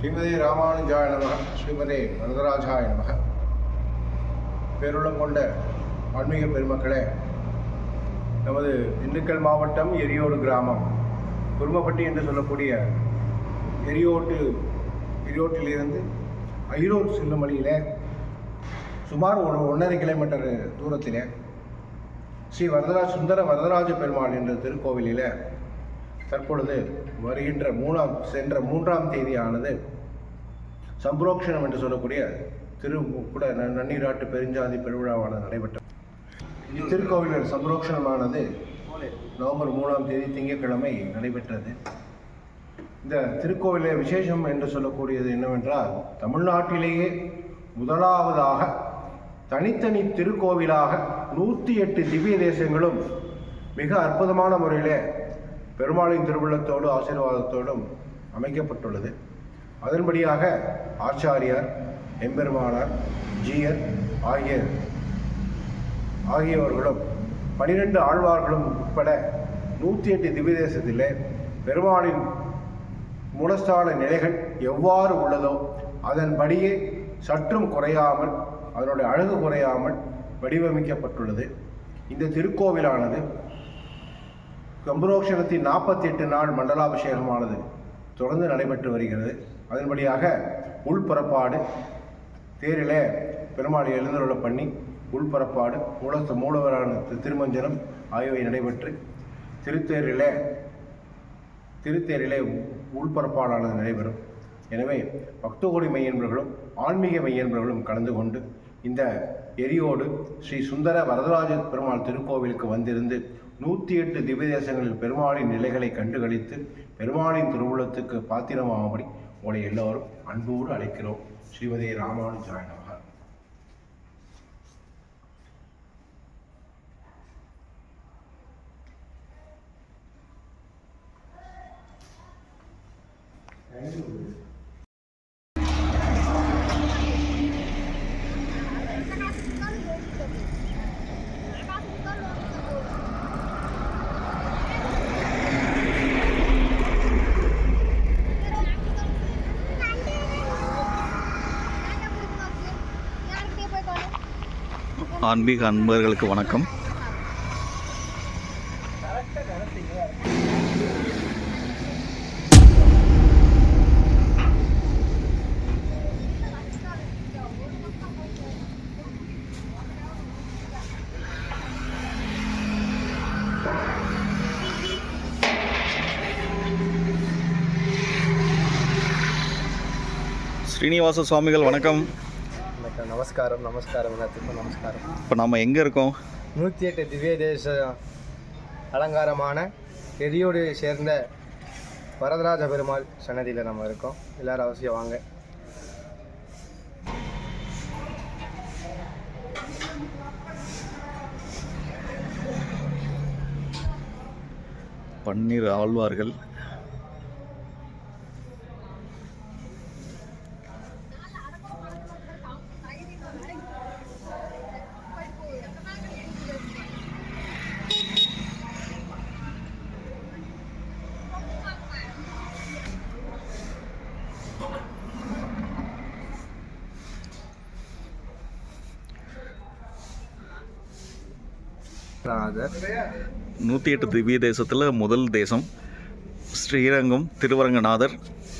ஸ்ரீமதே ராமானுஜாய நமக. ஸ்ரீமதே வரதராஜாய நமக. பேருள்ளம் கொண்ட ஆன்மீக பெருமக்களே, நமது திண்டுக்கல் மாவட்டம் எரியோடு கிராமம் குருமப்பட்டி என்று சொல்லக்கூடிய எரியோட்டிலிருந்து ஐரோடு செல்லும் வழியில் சுமார் 1.5 கிலோமீட்டர் தூரத்தில் ஸ்ரீ சுந்தர வரதராஜ பெருமாள் என்ற திருக்கோவிலில் தற்பொழுது வருகின்ற சென்ற 3ஆம் தேதியானது சம்பரோக்ஷணம் என்று சொல்லக்கூடிய கூட நன்னீராட்டு பெருஞ்சாதி பெருவிழாவானது நடைபெற்றது. திருக்கோவிலில் சம்பரோக்ஷணமானது நவம்பர் 3ஆம் தேதி திங்கட்கிழமை நடைபெற்றது. இந்த திருக்கோவிலில் விசேஷம் என்று சொல்லக்கூடியது என்னவென்றால், தமிழ்நாட்டிலேயே முதலாவதாக தனித்தனி திருக்கோவிலாக 108 திவ்ய தேசங்களும் மிக அற்புதமான முறையில் பெருமாளின் திருவுள்ளத்தோடு ஆசீர்வாதத்தோடும் அமைக்கப்பட்டுள்ளது. அதன்படியாக ஆச்சாரியார், எம்பெருமானார், ஜீயர் ஆகியோர்களும் 12 ஆழ்வார்களும் உட்பட 108 திவ்ய தேசத்திலே பெருமாளின் மூலஸ்தான நிலைகள் எவ்வாறு உள்ளதோ அதன்படியே சற்றும் குறையாமல், அதனுடைய அழகு குறையாமல் வடிவமைக்கப்பட்டுள்ளது. இந்த திருக்கோவிலானது சம்பரோக்ஷணத்தின் 48 நாள் மண்டலாபிஷேகமானது தொடர்ந்து நடைபெற்று வருகிறது. அதன்படியாக உள்புறப்பாடு தேரிலே பெருமாளை எழுந்தருள பண்ணி உள்புறப்பாடு மூலவரான திருமஞ்சனம் ஆகியவை நடைபெற்று திருத்தேரிலே உள்புறப்பாடானது நடைபெறும். எனவே பக்தகோடி மெய்யன்பர்களும் ஆன்மீக மெய்யன்பர்களும் கலந்து கொண்டு இந்த எரியோடு ஸ்ரீ சுந்தர வரதராஜ பெருமாள் திருக்கோவிலுக்கு வந்திருந்து 108 திவ்ய தேசங்களில் பெருமாளின் நிலைகளை கண்டுகளித்து பெருமாளின் திருவுள்ளத்துக்கு பாத்திரமாகும்படி உங்களை எல்லோரும் அன்போடு அழைக்கிறோம். ஸ்ரீமதே ராமானுஜாய நமக. ஆன்மீக அன்பர்களுக்கு வணக்கம். ஸ்ரீனிவாச சுவாமிகள் வணக்கம். நமஸ்காரம். நமஸ்காரம். இப்போ நம்ம எங்கே இருக்கோம்? 108 திவ்ய தேச அலங்காரமான எரியோடு சேர்ந்த வரதராஜ பெருமாள் சன்னதியில் நம்ம இருக்கோம். எல்லாரும் அவசியம் வாங்க. பன்னீர் ஆழ்வார்கள், ராதர் 108 திவ்ய தேசத்தில் முதல் தேசம் ஸ்ரீரங்கம் திருவரங்கநாதர்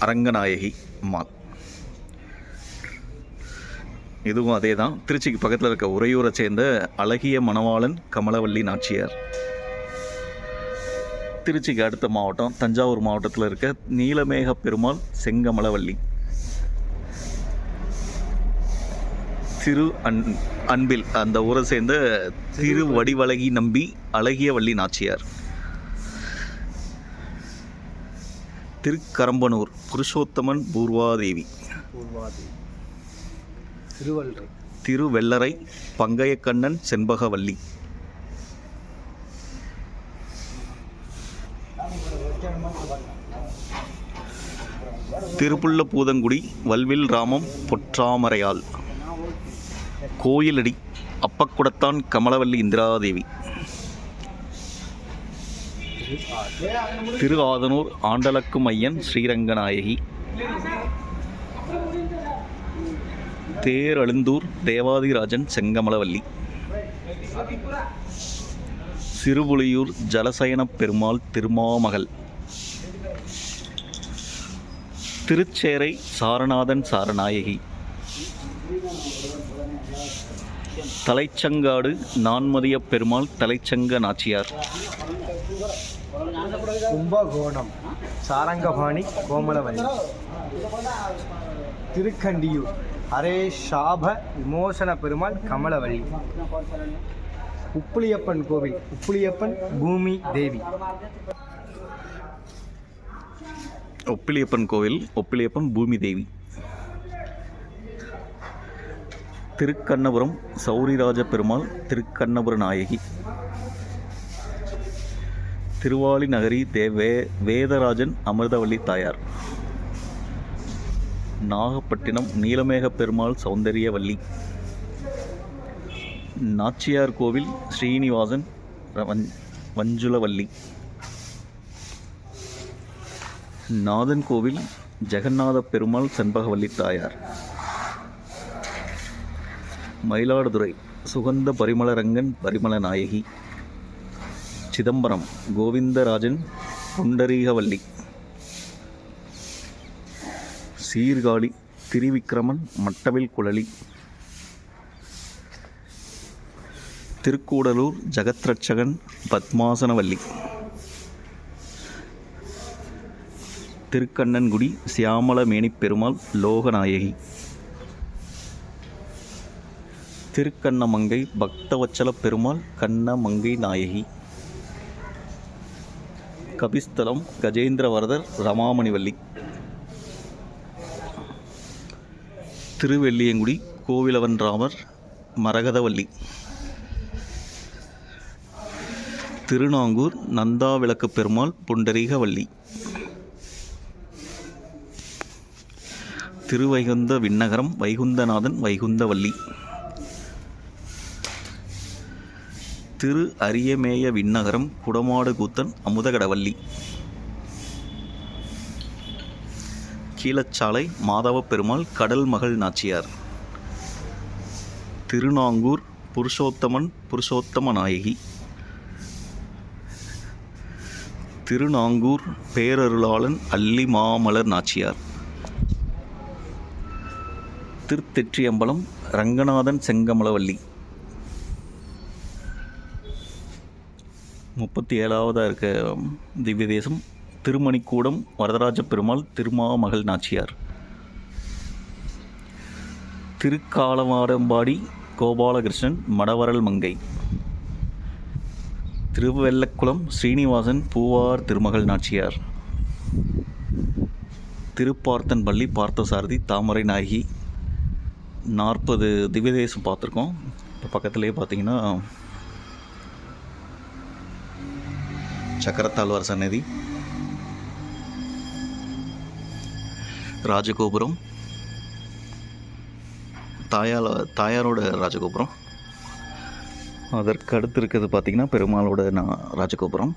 அரங்கநாயகி அம்மாள். இதுவும் அதே தான். திருச்சிக்கு பக்கத்தில் இருக்க உறையூரை சேர்ந்த அழகிய மணவாளன் கமலவல்லி நாச்சியார். திருச்சிக்கு அடுத்த மாவட்டம் தஞ்சாவூர் மாவட்டத்தில் இருக்க நீலமேக பெருமாள் செங்கமலவல்லி. அன்பில் அந்த ஊரை சேர்ந்த திருவடிவழகி நம்பி அழகிய வள்ளி நாச்சியார். திருக்கரம்பனூர் புருஷோத்தமன் பூர்வாதேவி. திருவெள்ளரை பங்கையக்கண்ணன் செண்பகவல்லி. திருப்புள்ள பூதங்குடி வல்வில் ராமம் பொற்றாமரையால். கோயிலடி அப்பக்குடத்தான் கமலவல்லி இந்திராதேவி. திரு ஆதனூர் ஆண்டலக்கும் ஐயன் ஸ்ரீரங்கநாயகி. தேரழுந்தூர் தேவாதிராஜன் செங்கமலவல்லி. சிறுபுலியூர் ஜலசயனப் பெருமாள் திருமாமகள். திருச்சேரை சாரநாதன் சாரநாயகி. தலைச்சங்காடு நான்மதியப் பெருமாள் தலைச்சங்க நாச்சியார். கும்பகோணம் சாரங்கபாணி கோமலவல்லி. திருக்கண்டியூர் அரே சாப விமோசன பெருமாள் கமலவல்லி. உப்புளியப்பன் கோவில் உப்புளியப்பன் பூமி தேவி. ஒப்பிலியப்பன் கோவில் ஒப்பிலியப்பன் பூமி தேவி. திருக்கண்ணபுரம் சௌரிராஜ பெருமாள் திருக்கண்ணபுர நாயகி. திருவாலி நகரி வேதராஜன் அமிர்தவல்லி தாயார். நாகப்பட்டினம் நீலமேக பெருமாள் சௌந்தரியவல்லி. நாச்சியார் கோவில் ஸ்ரீனிவாசன் வஞ்சுலவல்லி. நாதன் கோவில் ஜெகநாத பெருமாள் செண்பகவல்லி தாயார். மயிலாடுதுறை சுகந்த பரிமளரங்கன் பரிமள நாயகி. சிதம்பரம் கோவிந்தராஜன் புண்டரீகவல்லி. சீர்காழி திரிவிக்ரமன் மட்டவில் குழலி. திருக்கூடலூர் ஜகத்ரட்சகன் பத்மாசனவல்லி. திருக்கண்ணன்குடி சியாமலமேனிப் பெருமாள் லோகநாயகி. திருக்கண்ணமங்கை பக்தவச்சல பெருமாள் கண்ணமங்கை நாயகி. கபிஸ்தலம் கஜேந்திரவரதர் ரமாமணிவல்லி. திருவெள்ளியங்குடி கோவிலவன் ராமர் மரகதவல்லி. திருநாங்கூர் நந்தாவிளக்கு பெருமாள் புண்டரீகவல்லி. திருவைகுந்த விண்ணகரம் வைகுந்தநாதன் வைகுந்தவல்லி. திரு அரியமேய விண்ணகரம் குடமாடு கூத்தன் அமுதகடவல்லி. கீழச்சாலை மாதவ பெருமாள் கடல் மகள் நாச்சியார். திருநாங்கூர் புருஷோத்தமன் புருஷோத்தம நாயகி. திருநாங்கூர் பேரருளாளன் அல்லி மாமலர் நாச்சியார். திருத்தெற்றியம்பலம் ரங்கநாதன் செங்கமலவல்லி. 37ஆவதாக இருக்க திவ்ய தேசம் திருமணிக்கூடம் வரதராஜ பெருமாள் திருமாமகள் நாச்சியார். திருக்காலவாடம்பாடி கோபாலகிருஷ்ணன் மடவரல் மங்கை. திருவெல்லக்குளம் ஸ்ரீனிவாசன் பூவார் திருமகள் நாச்சியார். திருப்பார்த்தன்பள்ளி பார்த்தசாரதி தாமரை நாயகி. 40 திவ்ய தேசம் பார்த்துருக்கோம். இப்போ பக்கத்துலேயே பார்த்தீங்கன்னா சக்கரத்தாழ்வார் சன்னதி, ராஜகோபுரம், தாயாரோட ராஜகோபுரம். அதற்கு அடுத்து இருக்கிறது பார்த்திங்கன்னா பெருமாளோட ராஜகோபுரம்.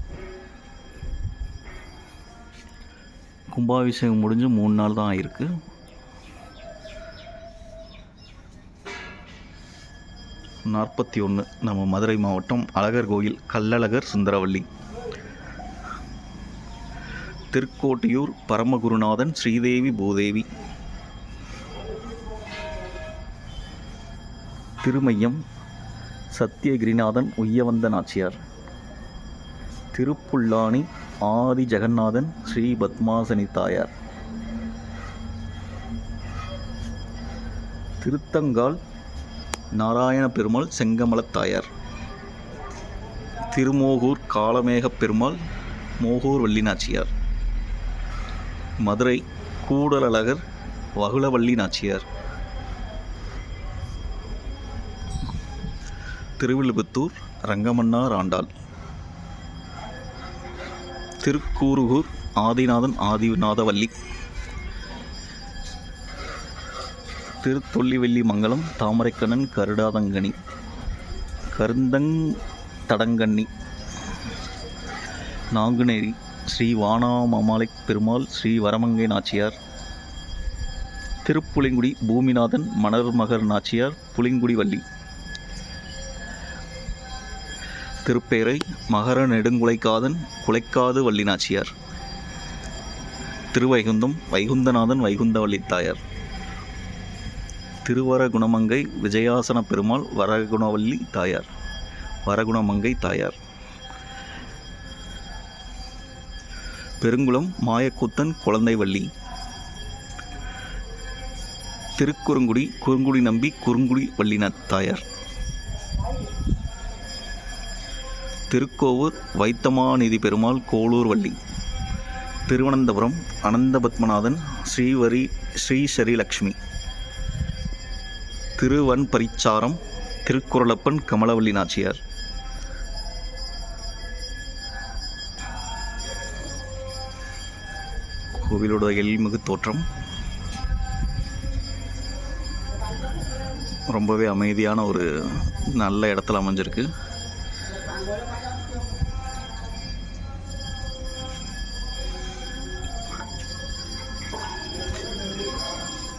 கும்பாபிஷேகம் முடிஞ்சு 3 நாள் தான் ஆயிருக்கு. நாற்பத்தி நம்ம மதுரை மாவட்டம் அழகர் கோயில் கள்ளழகர் சுந்தரவல்லி. திருக்கோட்டியூர் பரமகுருநாதன் ஸ்ரீதேவி பூதேவி. திருமையம் சத்தியகிரிநாதன் உய்யவந்த நாச்சியார். திருப்புல்லானி ஆதி ஜெகநாதன் ஸ்ரீ பத்மாசனி தாயார். திருத்தங்கால் நாராயண பெருமாள் செங்கமலத் தாயார். திருமோகூர் காளமேகப் பெருமாள் மோகூர் வள்ளி நாச்சியார். மதுரை கூடலழகர் வகுளவள்ளி நாச்சியார். திருவில்லிபுத்தூர் ரங்கமன்னார் ஆண்டாள். திருக்கூருகூர் ஆதிநாதன் ஆதிநாதவல்லி. திருத்தொல்லிவெள்ளி மங்கலம் தாமரைக்கண்ணன் கருடாதங்கனி கருந்தடங்கண்ணி. நாங்குநேரி ஸ்ரீ வானாமாமலை பெருமாள் ஸ்ரீ வரமங்கை நாச்சியார். திருப்புலிங்குடி பூமிநாதன் மணர்மகர் நாச்சியார் புலிங்குடி வள்ளி. திருப்பேரை மகர நெடுங்குலைக்காதன் குலைக்காது வள்ளி நாச்சியார். திருவைகுந்தம் வைகுந்தநாதன் வைகுந்தவள்ளி தாயார். திருவரகுணமங்கை விஜயாசன பெருமாள் வரகுணவள்ளி தாயார் வரகுணமங்கை தாயார். பெருங்குளம் மாயக்கூத்தன் குழந்தைவள்ளி. திருக்குறுங்குடி குறுங்குடி நம்பி குறுங்குடி வள்ளி தாயார். திருக்கோவூர் வைத்தமாநிதி பெருமாள் கோளூர் வள்ளி. திருவனந்தபுரம் அனந்தபத்மநாதன் ஸ்ரீஸ்ரீலக்ஷ்மி. திருவன்பரிச்சாரம் திருக்குறளப்பன் கமலவள்ளி நாச்சியார். கோவிலோட எழில்மிகு தோற்றம் ரொம்பவே அமைதியான ஒரு நல்ல இடத்துல அமைஞ்சிருக்கு.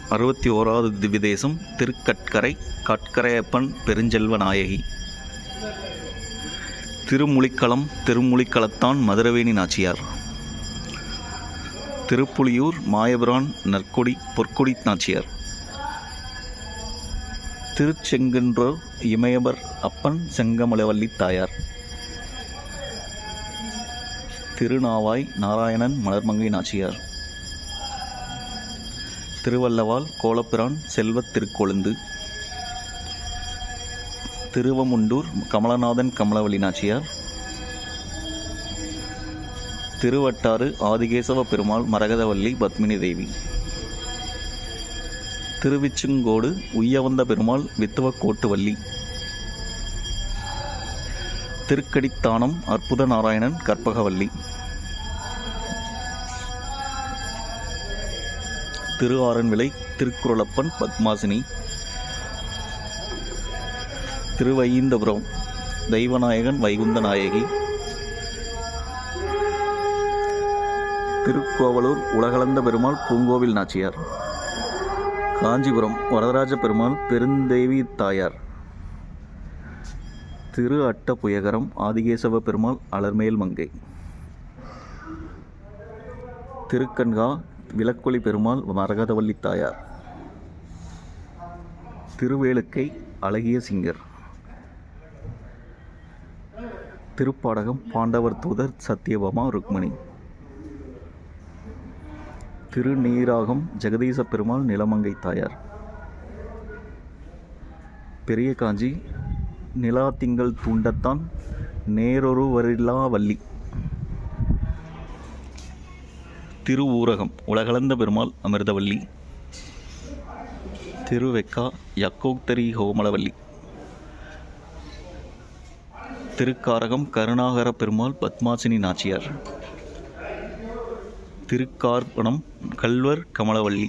அறுபத்தி ஓராவது திவ்யதேசம் திருக்கட்கரை கட்கரையப்பன் பெருஞ்செல்வ நாயகி. திருமுலிக்களம் திருமுலிக்களத்தான் மதுரவேணி நாச்சியார். திருப்புலியூர் மாயபிரான் நற்கொடி பொற்கொடி நாச்சியார். திருச்செங்குன்றூர் இமயவர் அப்பன் செங்கமலவள்ளி தாயார். திருநாவாய் நாராயணன் மலர்மங்கை நாச்சியார். திருவல்லவால் கோலப்பிரான் செல்வத் திருக்கொழுந்து. திருவமுண்டூர் கமலநாதன் கமலவள்ளி நாச்சியார். திருவட்டாறு ஆதிகேசவ பெருமாள் மரகதவள்ளி பத்மினி தேவி. திருவிச்சுங்கோடு உய்யவந்த பெருமாள் வித்துவக்கோட்டுவள்ளி. திருக்கடித்தானம் அற்புத நாராயணன் கற்பகவள்ளி. திருஆரன்விளை திருக்குறளப்பன் பத்மாசினி. திருவையீந்தபுரம் தெய்வநாயகன் வைகுந்த நாயகி. திருக்கோவலூர் உலகளந்த பெருமாள் பூங்கோவில் நாச்சியார். காஞ்சிபுரம் வரதராஜ பெருமாள் பெருந்தேவி தாயார். திரு அட்டப்புயகரம் ஆதிகேசவ பெருமாள் அலர்மேல் மங்கை. திருக்கண்கா விளக்கொலி பெருமாள் மரகதவள்ளி தாயார். திருவேலுக்கை அழகிய சிங்கர். திருப்பாடகம் பாண்டவர் தூதர் சத்தியபாமா ருக்மணி. திருநீராகம் ஜெகதீச பெருமாள் நிலமங்கை தாயார். பெரிய காஞ்சி நிலாத்திங்கள் தூண்டத்தான் நேரொருவரில்லா வள்ளி. திருவூரகம் உலகளந்த பெருமாள் அமிர்தவள்ளி. திருவெக்கா யக்கோத்தரி ஹோமலவள்ளி. திருக்காரகம் கருணாகர பெருமாள் பத்மாசினி நாச்சியார். திருக்கார்பணம் கல்வர் கமலவள்ளி.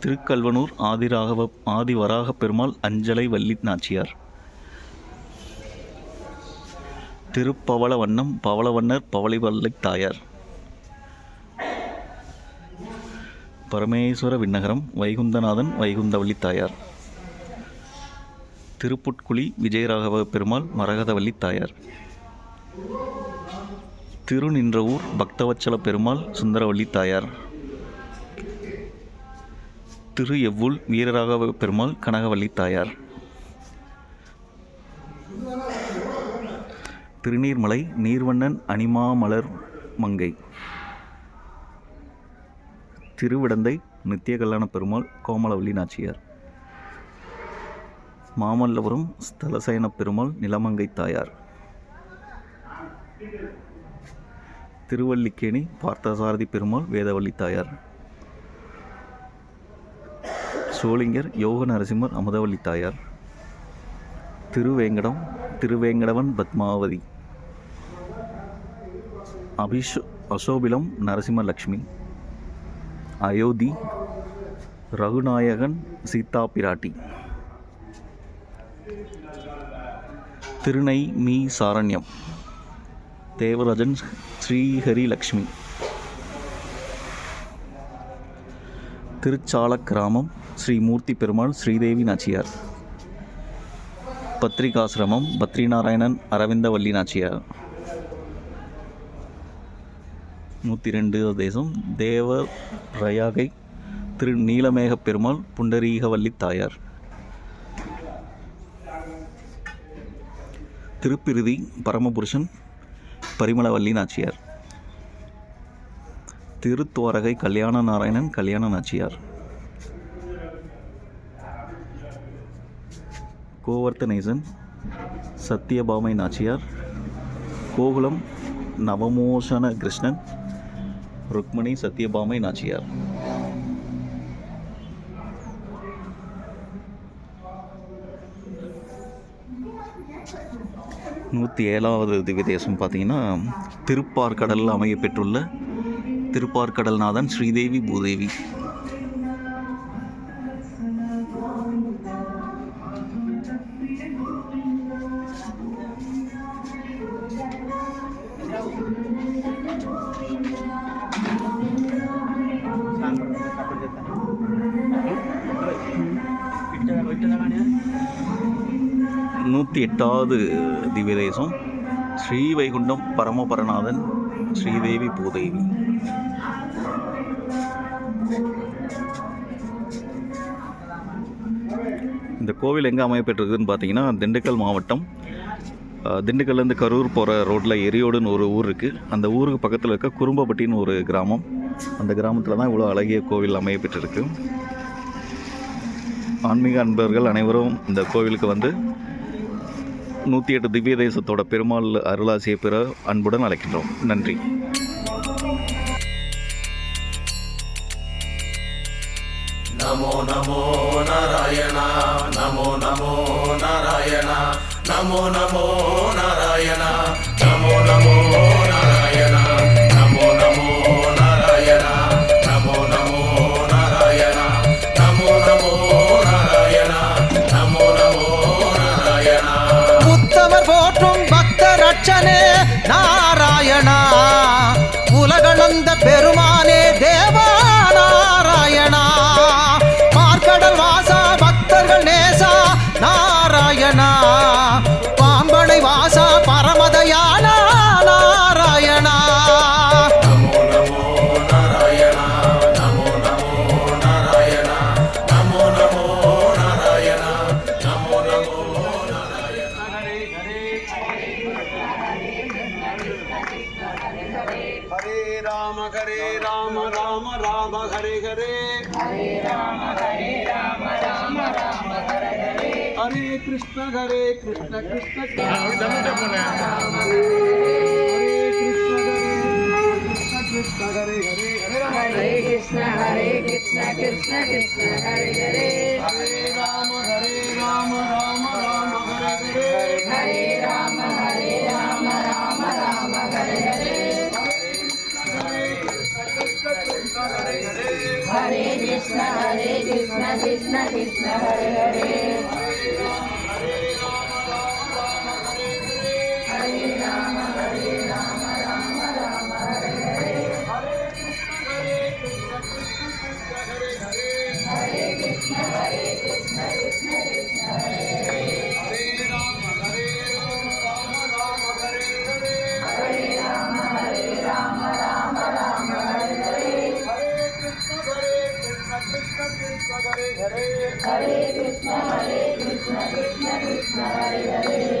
திருக்கல்வனூர் ஆதிவராக பெருமாள் அஞ்சலை வள்ளி நாச்சியார். திருப்பவளவண்ணம் பவளவண்ணர் பவளிவள்ளி தாயார். பரமேஸ்வர விண்ணகரம் வைகுந்தநாதன் வைகுந்தவள்ளி தாயார். திருப்புட்குழி விஜயராகவ பெருமாள் மரகதவள்ளி தாயார். திருநின்றவூர் பக்தவச்சல பெருமாள் சுந்தரவள்ளி தாயார். திரு எவ்வுள் வீரராகவ பெருமாள் கனகவள்ளி தாயார். திருநீர்மலை நீர்வண்ணன் அணிமாமலர் மங்கை. திருவிடந்தை நித்திய கல்யாண பெருமாள் கோமலவள்ளி நாச்சியார். மாமல்லபுரம் ஸ்தலசயன பெருமாள் நிலமங்கை தாயார். திருவல்லிக்கேணி பார்த்தசாரதி பெருமாள் வேதவள்ளி தாயார். சோளிங்கர் யோக நரசிம்மர் அமுதவள்ளி தாயார். திருவேங்கடவன் பத்மாவதி. அசோபிலம் நரசிம்மலக்ஷ்மி. அயோத்தி ரகுநாயகன் சீதா பிராட்டி. திருநை மீ சாரண்யம் தேவராஜன் ஸ்ரீஹரி லக்ஷ்மி. திருச்சாலக்கிராமம் ஸ்ரீ மூர்த்தி பெருமாள் ஸ்ரீதேவி நாச்சியார். பத்ரிகாசிரமம் பத்ரிநாராயணன் அரவிந்தவல்லி நாச்சியார். 102 தேசம் தேவரயாகை திரு நீலமேக பெருமாள் புண்டரீகவல்லி தாயார். திருப்பிருதி பரமபுருஷன் பரிமளவல்லி நாச்சியார். திருத்துவாரகை கல்யாண நாராயணன் கல்யாண நாச்சியார். கோவர்த்தனேசன் சத்யபாமை நாச்சியார். கோகுலம் நவமோசன கிருஷ்ணன் ருக்மணி சத்யபாமை நாச்சியார். நூற்றி 7வது திவ்ய தேசம் பார்த்தீங்கன்னா திருப்பார்கடலில் அமைய பெற்றுள்ள திருப்பார்கடல்நாதன் ஸ்ரீதேவி பூதேவி. நூற்றி 8வது திவ்ய தேசம் ஸ்ரீவைகுண்டம் பரமபரநாதன் ஸ்ரீதேவி பூதேவி. இந்த கோவில் எங்கே அமையப்பட்டிருக்குதுன்னு பார்த்தீங்கன்னா திண்டுக்கல் மாவட்டம், திண்டுக்கல்லேருந்து கரூர் போகிற ரோட்டில் எரியோடுன்னு ஒரு ஊர் இருக்குது. அந்த ஊருக்கு பக்கத்தில் இருக்க குறும்பப்பட்டின்னு ஒரு கிராமம். அந்த கிராமத்தில் தான் இவ்வளோ அழகிய கோவில் அமையப்பட்டிருக்கு. ஆன்மீக அன்பர்கள் அனைவரும் இந்த கோவிலுக்கு வந்து 108 திவ்ய தேசத்தோட பெருமாள் அருளாசியை பெற அன்புடன் அழைக்கின்றோம். நன்றி. நமோ நமோ நாராயண நமோ நமோ நாராயண நமோ நமோ நாராயண நமோ நமோ நாராயண நமோ நமோ நாராயண நமோ நமோ நாராயண நமோ நமோ நாராயண நமோ நமோ நாராயண. உத்தமர் போற்றும் பக்தர் அச்சனே நாராயணா, உலகளந்த பெருமானே தேவா நாராயணா, பார்க்கடல் வாசா பக்தர்கள் நேசா நாராயணா, பாம்பனை வாசா பரமதயானா நாராயணா. நமோ நமோ நாராயண நமோ நமோ நாராயண நமோ நமோ நாராயண நமோ நமோ நாராயண. हरे राम राम राम हरे हरे हरे राम राम राम हरे हरे हरे कृष्ण कृष्ण कृष्ण हरे हरे हरे कृष्ण कृष्ण कृष्ण हरे हरे हरे राम राम राम हरे हरे हरे राम राम हरे हरे हरे कृष्ण कृष्ण कृष्ण हरे हरे हरे राम राम हरे हरे हरे कृष्ण कृष्ण कृष्ण हरे हरे हरे राम राम हरे हरे हरे कृष्ण कृष्ण कृष्ण हरे हरे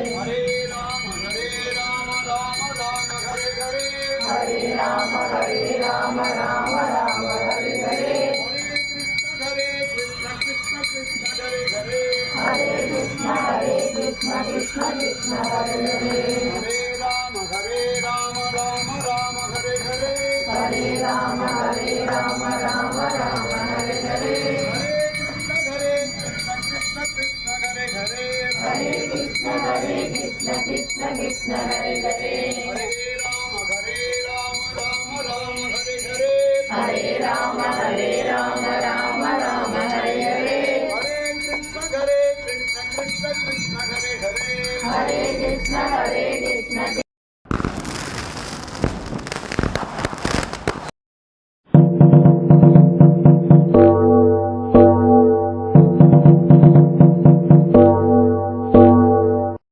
हरे राम हरे राम हरे राम हरे हरे हरे कृष्ण कृष्ण कृष्ण हरे हरे हरे राम राम हरे हरे हरे राम हरे राम हरे हरे हरे कृष्ण कृष्ण कृष्ण हरे हरे हरे राम राम हरे हरे हरे राम हरे राम हरे हरे हरे कृष्ण कृष्ण हरे हरे हरे कृष्ण Thank you.